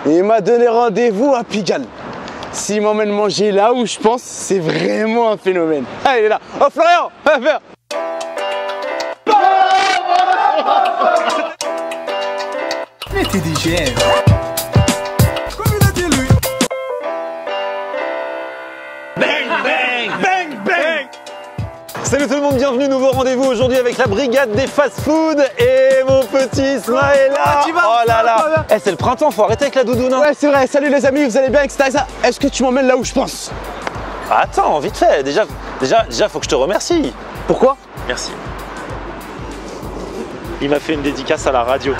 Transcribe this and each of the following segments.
Et il m'a donné rendez-vous à Pigalle. S'il m'emmène manger là où je pense, c'est vraiment un phénomène. Ah, il est là. Oh Florian, va faire. Mais t'es DGR. Comme il a dit lui. Bang, bang, bang, bang. Salut tout le monde, bienvenue, nouveau rendez-vous aujourd'hui avec la brigade des fast-food et mon petit Ismaëla. Oh là là. Eh, c'est le printemps, faut arrêter avec la doudoune. Hein. Ouais, c'est vrai. Salut les amis, vous allez bien, etc. Est-ce que tu m'emmènes là où je pense? Attends, vite fait. Déjà, faut que je te remercie. Pourquoi? Merci. Il m'a fait une dédicace à la radio.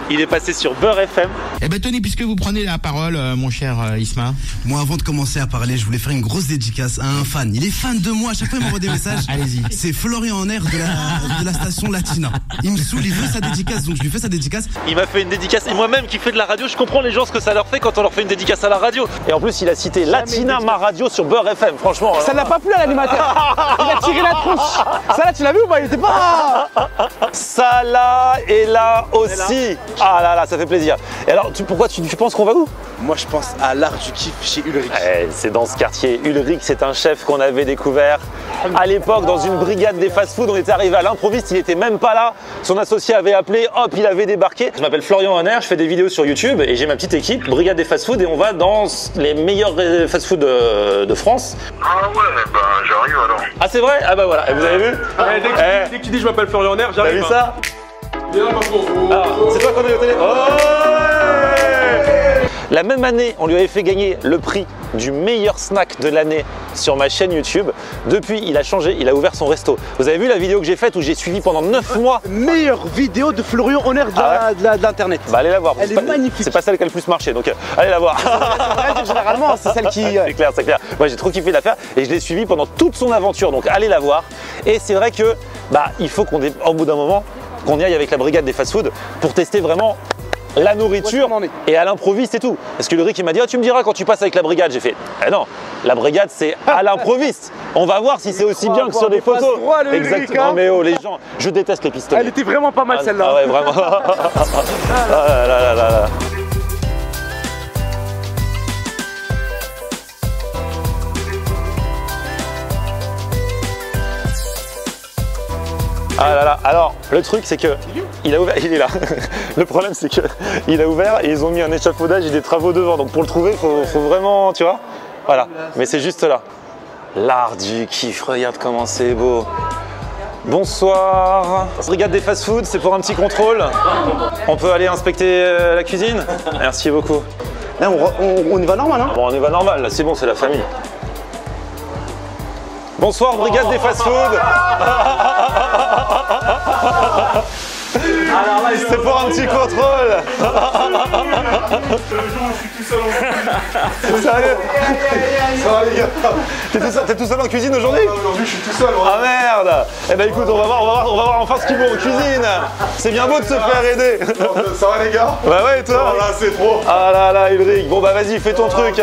Il est passé sur Beurre FM. Eh ben Tony, puisque vous prenez la parole, mon cher Isma. Moi, avant de commencer à parler, je voulais faire une grosse dédicace à un fan. Il est fan de moi, à chaque fois il m'envoie des messages. Allez-y. C'est Florian en air de la station Latina. Il me saoule, il veut sa dédicace, donc je lui fais sa dédicace. Il m'a fait une dédicace. Et moi-même qui fais de la radio, je comprends les gens ce que ça leur fait quand on leur fait une dédicace à la radio. Et en plus, il a cité Latina, ma radio sur Beurre FM. Franchement. Ça n'a pas plu à l'animateur. Il a tiré la tronche. Ça là, tu l'as vu ou pas? Il était pas. Ça là et là aussi. Ah là là, ça fait plaisir. Et alors, pourquoi tu penses qu'on va où? Moi, je pense à l'art du kiff chez Ulrich. C'est dans ce quartier. Ulrich, c'est un chef qu'on avait découvert à l'époque dans une brigade des fast-food. On était arrivé à l'improviste, il était même pas là. Son associé avait appelé, hop, il avait débarqué. Je m'appelle Florian Honner, je fais des vidéos sur YouTube et j'ai ma petite équipe, brigade des fast-food, et on va dans les meilleurs fast-food de France. Ah ouais, bah j'arrive alors. Ah c'est vrai? Ah bah voilà, et vous avez vu? Dès que tu dis je m'appelle Florian Honner, T'as j'arrive. vu ça? Alors, c'est toi qu'on est au télé. La même année, on lui avait fait gagner le prix du meilleur snack de l'année sur ma chaîne YouTube. Depuis, il a changé, il a ouvert son resto. Vous avez vu la vidéo que j'ai faite où j'ai suivi pendant 9 mois? Meilleure vidéo de Florian Honner de l'internet. Bah allez la voir. Elle est magnifique. C'est pas celle qui a le plus marché, donc allez la voir. Généralement, c'est celle qui. C'est clair, c'est clair. Moi j'ai trop kiffé l'affaire et je l'ai suivi pendant toute son aventure, donc allez la voir. Et c'est vrai que il faut qu'on au bout d'un moment qu'on y aille avec la brigade des fast-food pour tester vraiment la nourriture et à l'improviste et tout. Parce que Ulrich il m'a dit tu me diras quand tu passes avec la brigade. J'ai fait non, la brigade c'est à l'improviste. On va voir si c'est aussi bien que sur des photos. Exactement, mais oh les gens, je déteste les pistolets. Elle était vraiment pas mal celle-là. Ah ouais, vraiment. Ah là là. Ah là là, alors le truc c'est que il a ouvert, il est là. Le problème c'est que il a ouvert et ils ont mis un échafaudage et des travaux devant. Donc pour le trouver, faut vraiment, tu vois. Voilà, mais c'est juste là. L'art du kiff, regarde comment c'est beau. Bonsoir. Brigade des fast-food, c'est pour un petit contrôle. On peut aller inspecter la cuisine? Merci beaucoup. Là, on y va normal, hein? Bon, on y va normal, là c'est bon, c'est la famille. Bonsoir, brigade des fast-food. C'est pour un petit contrôle. Sérieux? Ça va les gars? T'es tout seul en cuisine aujourd'hui? Aujourd'hui je suis tout seul. Ah merde! Eh ben écoute, on va voir enfin ce qu'il vaut en cuisine. C'est bien beau de se faire aider. Ça va les gars? Bah ouais, et toi? Là c'est trop. Ah là là, Ulrich. Bon bah vas-y, fais ton truc.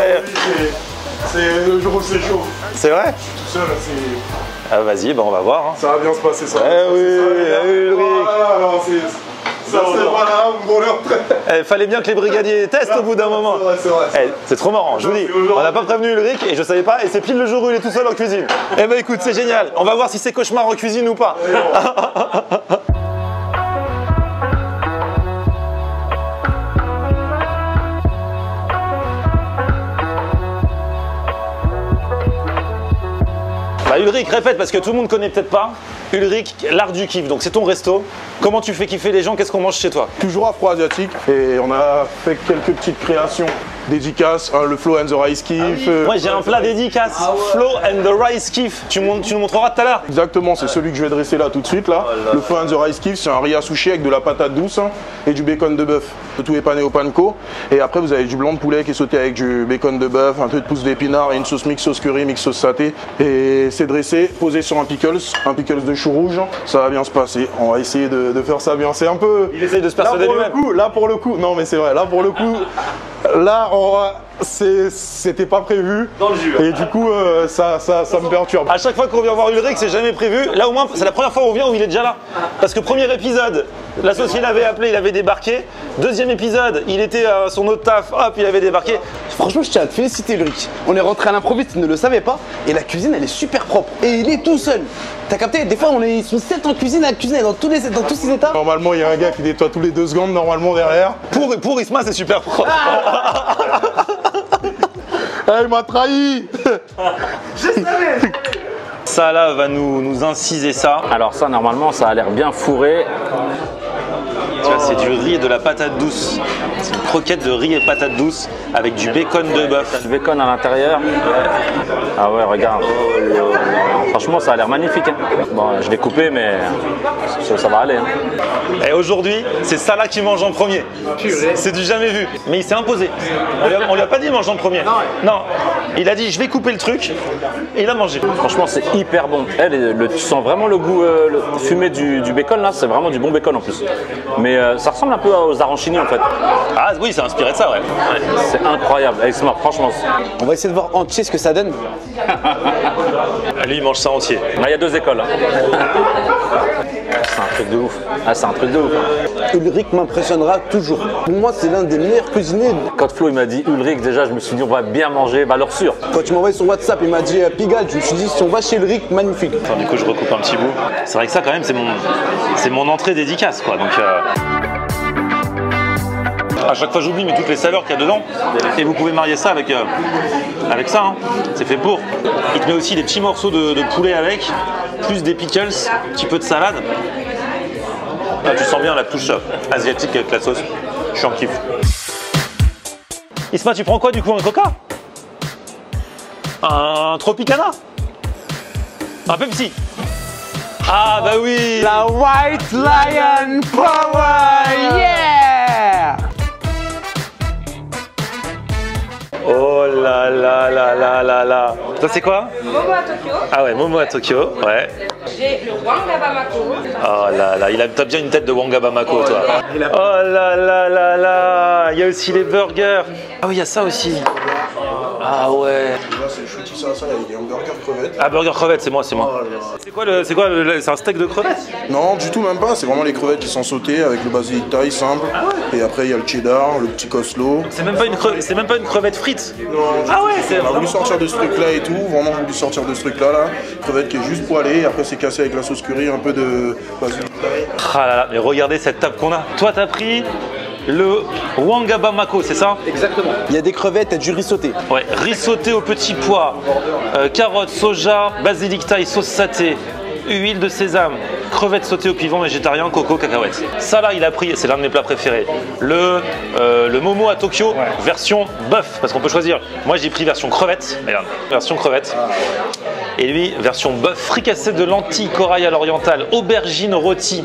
C'est le jour où c'est chaud. C'est vrai? Tout seul, c'est... Ah vas-y, bah on va voir. Hein. Ça va bien se passer ça. Eh oui, Ulrich. Non, c'est pas là, on me donne après. Fallait bien que les brigadiers testent au bout d'un moment. C'est vrai. C'est trop marrant, je vous dis. On n'a pas prévenu Ulrich et je savais pas, et c'est pile le jour où il est tout seul en cuisine. Eh ben écoute, c'est génial. On va voir si c'est cauchemar en cuisine ou pas. Ulrich, répète parce que tout le monde connaît peut-être pas. Ulrich, l'art du kiff, donc c'est ton resto. Comment tu fais kiffer les gens? Qu'est-ce qu'on mange chez toi? Toujours afro-asiatique et on a fait quelques petites créations dédicaces, le Flow and the Rice Kiff. Moi j'ai un plat dédicace, Flow and the Rice Kiff. Tu nous montreras tout à l'heure? Exactement, c'est celui que je vais dresser là tout de suite. Là. Le Flow and the Rice Kiff, c'est un riz à sushi avec de la patate douce et du bacon de bœuf. Le tout épané au panko. Et après vous avez du blanc de poulet qui est sauté avec du bacon de bœuf, un peu de pousse d'épinards et une sauce mix sauce curry, mix sauce saté. Et c'est dressé, posé sur un pickles de chou rouge. Ça va bien se passer. On va essayer de faire ça bien. C'est un peu... Il essaye de se persuader lui-même. Là pour le coup, non mais c'est vrai, là pour le coup, là c'était pas prévu. Dans le jus. Et du coup, ça me perturbe. À chaque fois qu'on vient voir Ulrich, c'est jamais prévu. Là au moins, c'est la première fois où on vient où il est déjà là. Parce que premier épisode, La sauce, il avait appelé, il avait débarqué. Deuxième épisode, il était à son autre taf, hop, il avait débarqué. Franchement, je tiens à te féliciter, Ulrich. On est rentré à l'improviste, tu ne le savais pas. Et la cuisine, elle est super propre. Et il est tout seul. T'as capté? Des fois, ils sont 7 en cuisine, la cuisine est dans tous ces états. Normalement, il y a un gars qui nettoie tous les 2 secondes, normalement, derrière. Pour Isma, c'est super propre. Il m'a trahi. Ça là va nous inciser ça. Alors ça, normalement, ça a l'air bien fourré. Tu vois, c'est du riz et de la patate douce. C'est une croquette de riz et patate douce avec du bacon de bœuf. Du bacon à l'intérieur. Ah ouais, regarde. Franchement, ça a l'air magnifique. Hein. Bon, je l'ai coupé, mais ça va aller. Hein. Et aujourd'hui, c'est Salah qui mange en premier. C'est du jamais vu. Mais il s'est imposé. On lui a pas dit mange en premier. Non. Il a dit je vais couper le truc et il a mangé. Franchement, c'est hyper bon. Tu sens vraiment le goût le fumé du bacon là. C'est vraiment du bon bacon en plus. Mais ça ressemble un peu aux arancini en fait. Ah oui, c'est inspiré de ça, ouais. C'est incroyable. Avec Smart, franchement. On va essayer de voir entier ce que ça donne. Lui, il mange ça entier. Il y a 2 écoles. Hein. C'est un truc de ouf. Ah, c'est un truc de ouf. Ulrich m'impressionnera toujours. Pour moi, c'est l'un des meilleurs cuisiniers. Quand Flo il m'a dit Ulrich, déjà je me suis dit on va bien manger, valeur sûre. Quand tu m'as envoyé son WhatsApp, il m'a dit Pigalle, je me suis dit si on va chez Ulrich, magnifique. Enfin, du coup, je recoupe un petit bout. C'est vrai que ça, quand même, c'est mon entrée dédicace, quoi. Donc, à chaque fois, j'oublie, mais toutes les saveurs qu'il y a dedans. Et vous pouvez marier ça avec ça. Hein. C'est fait pour. Il te met aussi des petits morceaux de poulet avec, plus des pickles, un petit peu de salade. Là, tu sens bien la touche asiatique avec la sauce. Je suis en kiff. Isma, tu prends quoi du coup? Un Coca? Un Tropicana? Un Pepsi? Ah bah oui! La White Lion Power, yeah! Oh là là là là là là! Ça c'est quoi? Momo à Tokyo. Ah ouais, Momo à Tokyo, ouais. J'ai le Wanga Bamako. Oh là là, t'as bien une tête de Wanga Bamako, toi. Oh là là là là! Il y a aussi les burgers. Ah oui, il y a ça aussi. Ah ouais. Là, c'est le chouti ça, il y a un burger crevette. Ah, burger crevette, c'est moi. C'est un steak de crevettes? Non, du tout, même pas. C'est vraiment les crevettes qui sont sautées avec le basilic thaï simple. Et après, il y a le cheddar, le petit coleslaw. C'est même pas une crevette frite. Ah ouais, c'est. On a voulu sortir de ce truc-là et tout. Vraiment voulu sortir de ce truc-là, là. Crevette qui est juste poêlée. Après, c'est cassé avec la sauce curry, un peu de basilic thaï. Ah là là, mais regardez cette table qu'on a. Toi, t'as pris le Wanga Bamako, c'est ça? Exactement. Il y a des crevettes et du riz sauté. Ouais, riz sauté au petit pois, carottes, soja, basilic thaï, sauce saté, huile de sésame, crevettes sautées au piment végétarien, coco, cacahuètes. Ça là, il a pris, c'est l'un de mes plats préférés. Le Momo à Tokyo, version bœuf, parce qu'on peut choisir. Moi, j'ai pris version crevette, regarde, version crevette. Et lui, version bœuf, fricassé de lentilles, corail à l'orientale, aubergine rôti,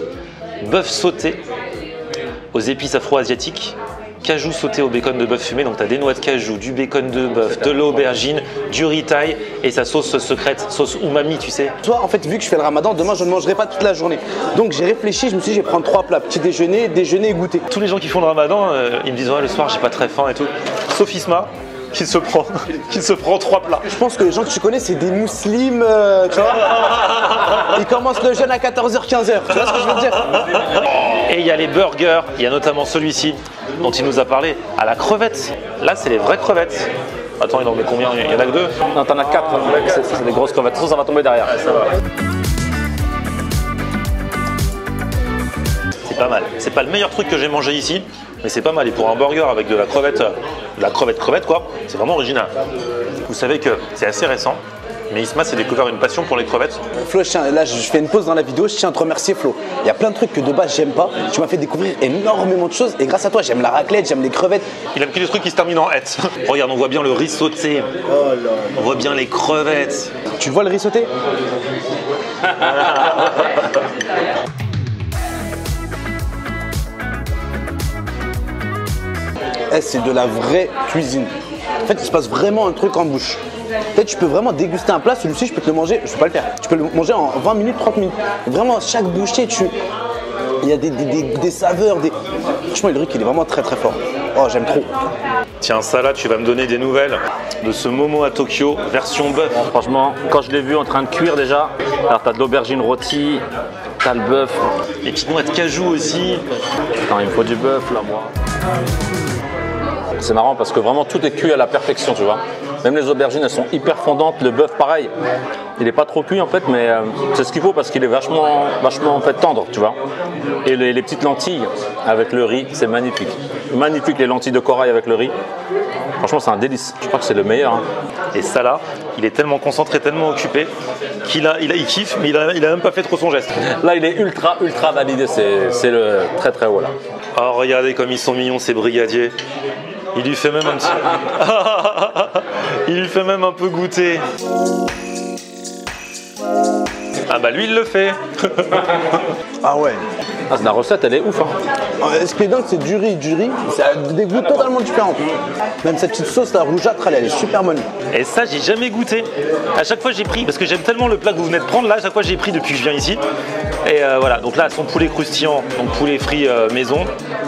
bœuf sauté aux épices afro-asiatiques, cajou sauté au bacon de bœuf fumé, donc tu as des noix de cajou, du bacon de bœuf, de l'aubergine, du riz thaï et sa sauce secrète, sauce umami, tu sais. Toi, en fait, vu que je fais le ramadan, demain je ne mangerai pas toute la journée. Donc j'ai réfléchi, je me suis dit, je vais prendre 3 plats, petit déjeuner, déjeuner et goûter. Tous les gens qui font le ramadan, ils me disent ouais, le soir j'ai pas très faim et tout. Sauf Isma, qui se prend 3 plats. Je pense que les gens que tu connais, c'est des musulmans, tu vois. Ils commencent le jeûne à 14h, 15h, tu vois ce que je veux dire? Et il y a les burgers, il y a notamment celui-ci dont il nous a parlé, à la crevette. Là, c'est les vraies crevettes. Attends, il en met combien? Il y en a que 2? Non, t'en as 4, c'est des grosses crevettes. Ça va tomber derrière. C'est pas mal. C'est pas le meilleur truc que j'ai mangé ici, mais c'est pas mal. Et pour un burger avec de la crevette quoi, c'est vraiment original. Vous savez que c'est assez récent, mais Isma s'est découvert une passion pour les crevettes. Flo, là je fais une pause dans la vidéo, je tiens à te remercier Flo. Il y a plein de trucs que de base j'aime pas, tu m'as fait découvrir énormément de choses et grâce à toi j'aime la raclette, j'aime les crevettes. Il aime que les trucs qui se terminent en hête. Regarde, on voit bien le riz sauté, on voit bien les crevettes. Tu vois le riz sauté? C'est de la vraie cuisine. En fait, il se passe vraiment un truc en bouche. Peut-être tu peux vraiment déguster un plat, celui-ci je peux te le manger, je peux pas le faire. Tu peux le manger en 20 minutes, 30 minutes. Vraiment, chaque bouchée, il y a des saveurs, Franchement, Ulrich, il est vraiment très très fort. Oh, j'aime trop. Tiens, ça là, tu vas me donner des nouvelles de ce Momo à Tokyo, version bœuf. Franchement, quand je l'ai vu en train de cuire déjà, alors t'as de l'aubergine rôtie, t'as le bœuf. Les petites noix de cajou aussi. Putain, il me faut du bœuf là, moi. C'est marrant parce que vraiment tout est cuit à la perfection, tu vois. Même les aubergines, elles sont hyper fondantes. Le bœuf, pareil. Il est pas trop cuit en fait, mais c'est ce qu'il faut parce qu'il est vachement en fait tendre, tu vois. Et les petites lentilles avec le riz, c'est magnifique. Magnifique les lentilles de corail avec le riz. Franchement, c'est un délice. Je crois que c'est le meilleur. Hein. Et ça là, il est tellement concentré, tellement occupé qu'il kiffe, mais il a même pas fait trop son geste. Là, il est ultra validé. C'est le très haut là. Oh, regardez comme ils sont mignons ces brigadiers. Il lui fait même un petit... il lui fait même un peu goûter. Ah bah lui il le fait. Ah ouais. Ah, la recette elle est ouf. Hein. Ce qui est dingue, c'est du riz. Ça a des goûts totalement différents. Même cette petite sauce, la rougeâtre, elle est super bonne. Et ça, j'ai jamais goûté. À chaque fois, j'ai pris, parce que j'aime tellement le plat que vous venez de prendre, là, à chaque fois, j'ai pris depuis que je viens ici. Et voilà, donc là, son poulet croustillant, donc poulet frit maison,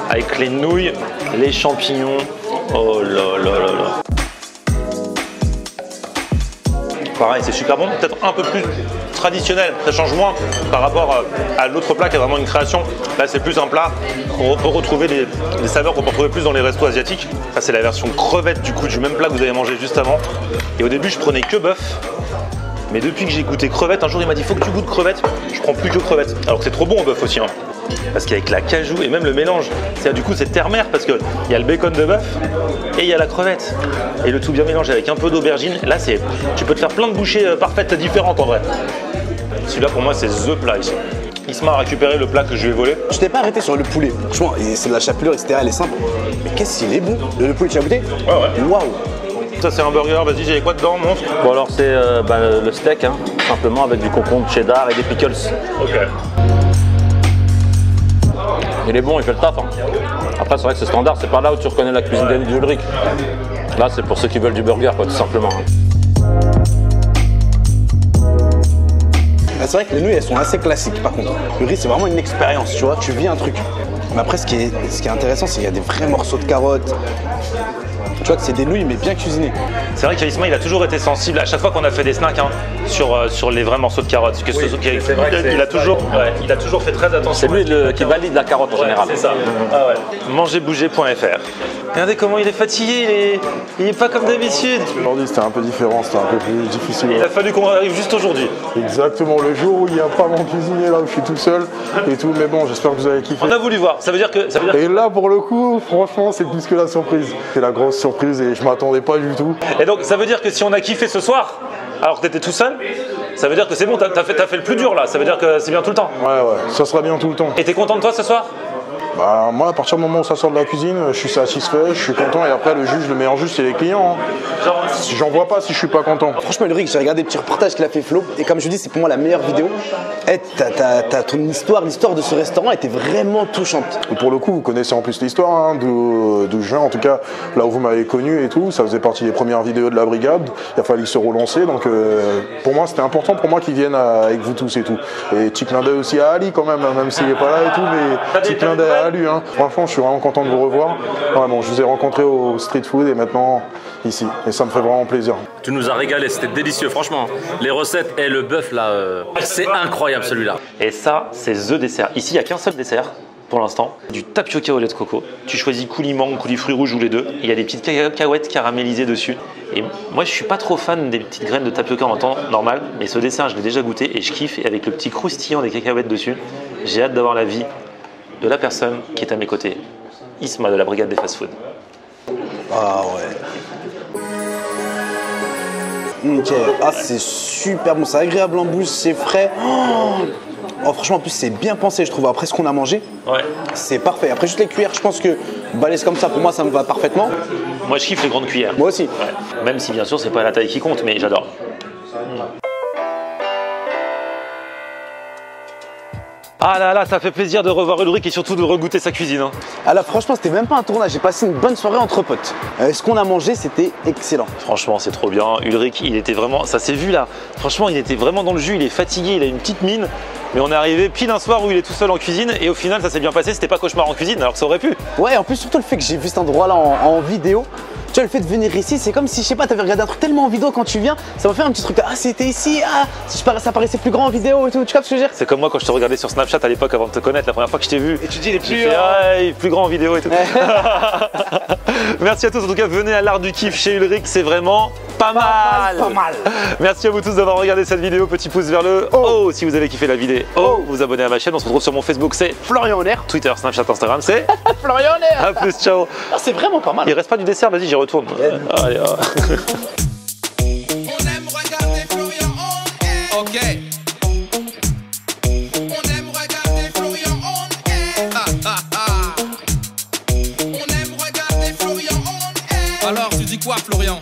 avec les nouilles, les champignons. Oh là là là là. Pareil, c'est super bon, peut-être un peu plus traditionnel, ça change moins par rapport à l'autre plat qui est vraiment une création. Là, c'est plus un plat où on peut retrouver des saveurs qu'on peut retrouver plus dans les restos asiatiques. Ça, c'est la version crevette du coup du même plat que vous avez mangé juste avant. Et au début, je prenais que bœuf. Mais depuis que j'ai goûté crevette, un jour il m'a dit faut que tu goûtes crevette. Je prends plus que crevette. Alors que c'est trop bon au bœuf aussi. Hein. Parce qu'avec la cajou et même le mélange, du coup c'est terre-mer parce qu'il y a le bacon de bœuf et il y a la crevette. Et le tout bien mélangé avec un peu d'aubergine. Là, tu peux te faire plein de bouchées parfaites différentes en vrai. Celui-là pour moi c'est THE plat ici. Isma a récupéré le plat que je lui ai volé. Je t'ai pas arrêté sur le poulet. Franchement, c'est de la chapelure, etc. Elle est simple. Mais qu'est-ce qu'il est bon. Le poulet, tu as goûté? Ouais. Waouh. Ça c'est un burger, vas-y, j'ai quoi dedans, monstre? Bon alors c'est le steak, hein, simplement avec du concombre cheddar et des pickles. Ok. Il est bon, il fait le taf. Hein. Après c'est vrai que c'est standard, c'est pas là où tu reconnais la cuisine d'Ulrich. Là c'est pour ceux qui veulent du burger, quoi, tout simplement. Hein. C'est vrai que les nouilles elles sont assez classiques par contre. Le riz c'est vraiment une expérience, tu vois, tu vis un truc. Mais après ce qui est intéressant c'est qu'il y a des vrais morceaux de carottes. Tu vois que c'est des nouilles mais bien cuisinées. C'est vrai qu'Isma il a toujours été sensible à chaque fois qu'on a fait des snacks hein, sur les vrais morceaux de carottes. Il a toujours fait très attention. C'est lui qui valide la carotte en général. C'est ça. Ah ouais. Mangerbouger.fr. Regardez comment il est fatigué, il est pas comme d'habitude. Aujourd'hui c'était un peu différent, c'était un peu plus difficile. Il a fallu qu'on arrive juste aujourd'hui. Exactement, le jour où il n'y a pas mon cuisinier là où je suis tout seul et tout, mais bon j'espère que vous avez kiffé. On a voulu voir, ça veut dire que... Et là pour le coup, franchement c'est plus que la surprise. C'est la grosse surprise et je m'attendais pas du tout. Et donc ça veut dire que si on a kiffé ce soir, alors que t'étais tout seul, ça veut dire que c'est bon, t'as fait le plus dur là, ça veut dire que c'est bien tout le temps. Ouais, ça sera bien tout le temps. Et t'es content de toi ce soir? Bah moi à partir du moment où ça sort de la cuisine, je suis satisfait, je suis content et après le juge, le meilleur juge c'est les clients. Hein. J'en vois pas si je suis pas content. Franchement Ulrich, j'ai regardé le petit reportage qu'il a fait Flo et comme je dis c'est pour moi la meilleure vidéo. T'as ton histoire de ce restaurant était vraiment touchante. Et pour le coup vous connaissez en plus l'histoire hein, d'où je viens, en tout cas là où vous m'avez connu et tout, ça faisait partie des premières vidéos de la brigade, il a fallu se relancer donc pour moi c'était important pour moi qu'ils viennent avec vous tous et tout. Et petit clin d'œil aussi à Ali quand même s'il est pas là et tout, mais petit clin d'œil à lui. Hein. Franchement, je suis vraiment content de vous revoir. Vraiment, je vous ai rencontré au street food et maintenant ici. Et ça me fait vraiment plaisir. Tu nous as régalé, c'était délicieux, franchement. Les recettes et le bœuf là, c'est incroyable celui-là. Et ça, c'est THE dessert. Ici, il n'y a qu'un seul dessert pour l'instant. Du tapioca au lait de coco. Tu choisis coulis mangue, coulis fruits rouges ou les deux. Il y a des petites cacahuètes caramélisées dessus. Et moi, je suis pas trop fan des petites graines de tapioca en temps normal. Mais ce dessert, je l'ai déjà goûté et je kiffe. Et avec le petit croustillant des cacahuètes dessus, j'ai hâte d'avoir l'avis de la personne qui est à mes côtés, Isma de la brigade des fast-food. Ah ouais. Nickel. Ah c'est super bon, c'est agréable en bouche, c'est frais. Oh, franchement en plus c'est bien pensé je trouve, après ce qu'on a mangé, ouais. C'est parfait. Après juste les cuillères, je pense que balèze comme ça pour moi ça me va parfaitement. Moi je kiffe les grandes cuillères. Moi aussi. Ouais. Même si bien sûr c'est pas la taille qui compte, mais j'adore. Ah là là, ça fait plaisir de revoir Ulrich et surtout de regoûter sa cuisine. Hein. Ah là franchement c'était même pas un tournage, j'ai passé une bonne soirée entre potes. Ce qu'on a mangé c'était excellent. Franchement c'est trop bien, Ulrich il était vraiment, ça s'est vu là, franchement il était vraiment dans le jus, il est fatigué, il a une petite mine. Mais on est arrivé pile un soir où il est tout seul en cuisine et au final ça s'est bien passé, c'était pas cauchemar en cuisine alors que ça aurait pu. Ouais en plus surtout le fait que j'ai vu cet endroit là en vidéo, Tu vois, le fait de venir ici, c'est comme si, je sais pas, t'avais regardé un truc tellement en vidéo quand tu viens, ça m'a fait un petit truc, ah c'était ici, ah, ça paraissait plus grand en vidéo et tout, tu vois ce que je veux dire? C'est comme moi quand je te regardais sur Snapchat à l'époque avant de te connaître, la première fois que je t'ai vu. Et tu dis, il est plus. Il est plus grand en vidéo et tout. Merci à tous, en tout cas, venez à l'Art du Kiff chez Ulrich, c'est vraiment pas mal. Pas mal. Merci à vous tous d'avoir regardé cette vidéo, petit pouce vers le haut si vous avez kiffé la vidéo. Vous abonnez à ma chaîne, on se retrouve sur mon Facebook, c'est Florian Honner. Twitter, Snapchat, Instagram, c'est Florian Honner. à plus, ciao. Ah, c'est vraiment pas mal. Il reste pas du dessert, vas-y, j'y retourne. Allez, On aime regarder Florian on air. Ok. On aime regarder Florian on air. On aime regarder Florian on air. Alors tu dis quoi Florian?